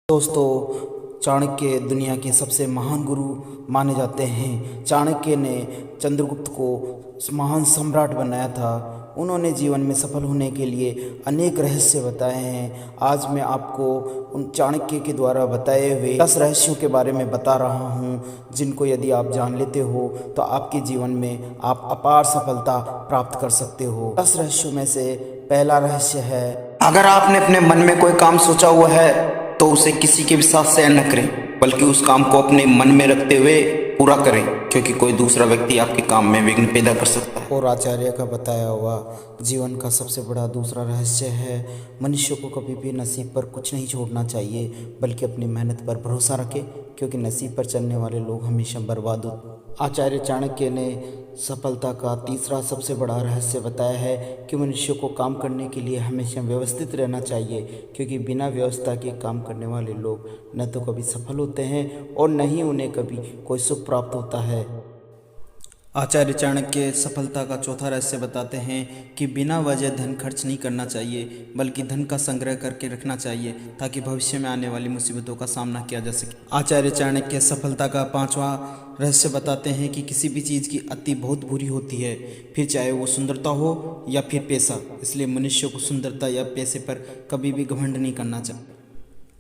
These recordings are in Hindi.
दोस्तों, चाणक्य दुनिया के सबसे महान गुरु माने जाते हैं। चाणक्य ने चंद्रगुप्त को महान सम्राट बनाया था। उन्होंने जीवन में सफल होने के लिए अनेक रहस्य बताए हैं। आज मैं आपको उन चाणक्य के द्वारा बताए हुए 10 रहस्यों के बारे में बता रहा हूं, जिनको यदि आप जान लेते हो तो आपके जीवन में आप अपार सफलता प्राप्त कर सकते हो। 10 रहस्यों में से पहला रहस्य है, अगर आपने अपने मन में कोई काम सोचा हुआ है तो उसे किसी के भी साथ शेयर न करें, बल्कि उस काम को अपने मन में रखते हुए पूरा करें, क्योंकि कोई दूसरा व्यक्ति आपके काम में विघ्न पैदा कर सकता है। और आचार्य का बताया हुआ जीवन का सबसे बड़ा दूसरा रहस्य है, मनुष्य को कभी भी नसीब पर कुछ नहीं छोड़ना चाहिए, बल्कि अपनी मेहनत पर भरोसा रखे, क्योंकि नसीब पर चलने वाले लोग हमेशा बर्बाद होते। आचार्य चाणक्य ने सफलता का तीसरा सबसे बड़ा रहस्य बताया है कि मनुष्य को काम करने के लिए हमेशा व्यवस्थित रहना चाहिए, क्योंकि बिना व्यवस्था के काम करने वाले लोग न तो कभी सफल होते हैं और न ही उन्हें कभी कोई सुख प्राप्त होता है। आचार्य चाणक्य सफलता का चौथा रहस्य बताते हैं कि बिना वजह धन खर्च नहीं करना चाहिए, बल्कि धन का संग्रह करके रखना चाहिए, ताकि भविष्य में आने वाली मुसीबतों का सामना किया जा सके। आचार्य चाणक्य सफलता का पांचवा रहस्य बताते हैं कि किसी भी चीज़ की अति बहुत बुरी होती है, फिर चाहे वो सुंदरता हो या फिर पैसा। इसलिए मनुष्य को सुंदरता या पैसे पर कभी भी घमंड नहीं करना चाहिए।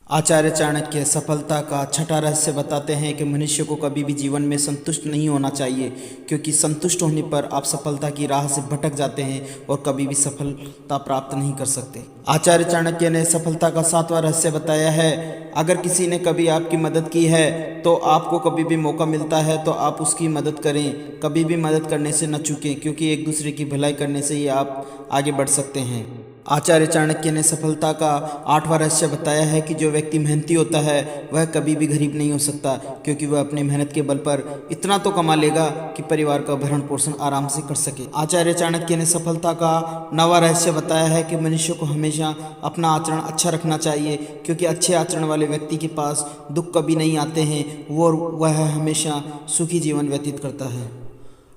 आचार्य चाणक्य सफलता का छठा रहस्य बताते हैं कि मनुष्य को कभी भी जीवन में संतुष्ट नहीं होना चाहिए, क्योंकि संतुष्ट होने पर आप सफलता की राह से भटक जाते हैं और कभी भी सफलता प्राप्त नहीं कर सकते। आचार्य चाणक्य ने सफलता का सातवां रहस्य बताया है, अगर किसी ने कभी आपकी मदद की है तो आपको कभी भी मौका मिलता है तो आप उसकी मदद करें। कभी भी मदद करने से न चूकें, क्योंकि एक दूसरे की भलाई करने से ही आप आगे बढ़ सकते हैं। आचार्य चाणक्य ने सफलता का आठवां रहस्य बताया है कि जो व्यक्ति मेहनती होता है वह कभी भी गरीब नहीं हो सकता, क्योंकि वह अपनी मेहनत के बल पर इतना तो कमा लेगा कि परिवार का भरण पोषण आराम से कर सके। आचार्य चाणक्य ने सफलता का नौवां रहस्य बताया है कि मनुष्य को हमेशा अपना आचरण अच्छा रखना चाहिए, क्योंकि अच्छे आचरण वाले व्यक्ति के पास दुख कभी नहीं आते हैं, वह हमेशा सुखी जीवन व्यतीत करता है।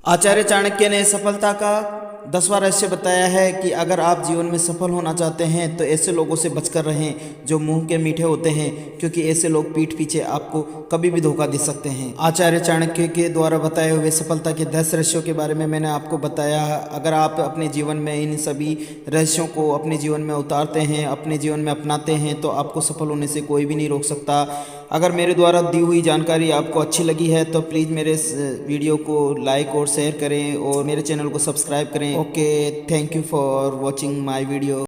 आचार्य चाणक्य ने सफलता का 10वां रहस्य बताया है कि अगर आप जीवन में सफल होना चाहते हैं तो ऐसे लोगों से बचकर रहें जो मुंह के मीठे होते हैं, क्योंकि ऐसे लोग पीठ पीछे आपको कभी भी धोखा दे सकते हैं। आचार्य चाणक्य के द्वारा बताए हुए सफलता के 10 रहस्यों के बारे में मैंने आपको बताया। अगर आप अपने जीवन में इन सभी रहस्यों को अपने जीवन में उतारते हैं, अपने जीवन में अपनाते हैं, तो आपको सफल होने से कोई भी नहीं रोक सकता। अगर मेरे द्वारा दी हुई जानकारी आपको अच्छी लगी है तो प्लीज़ मेरे इस वीडियो को लाइक और शेयर करें और मेरे चैनल को सब्सक्राइब करें। Okay, thank you for watching my video.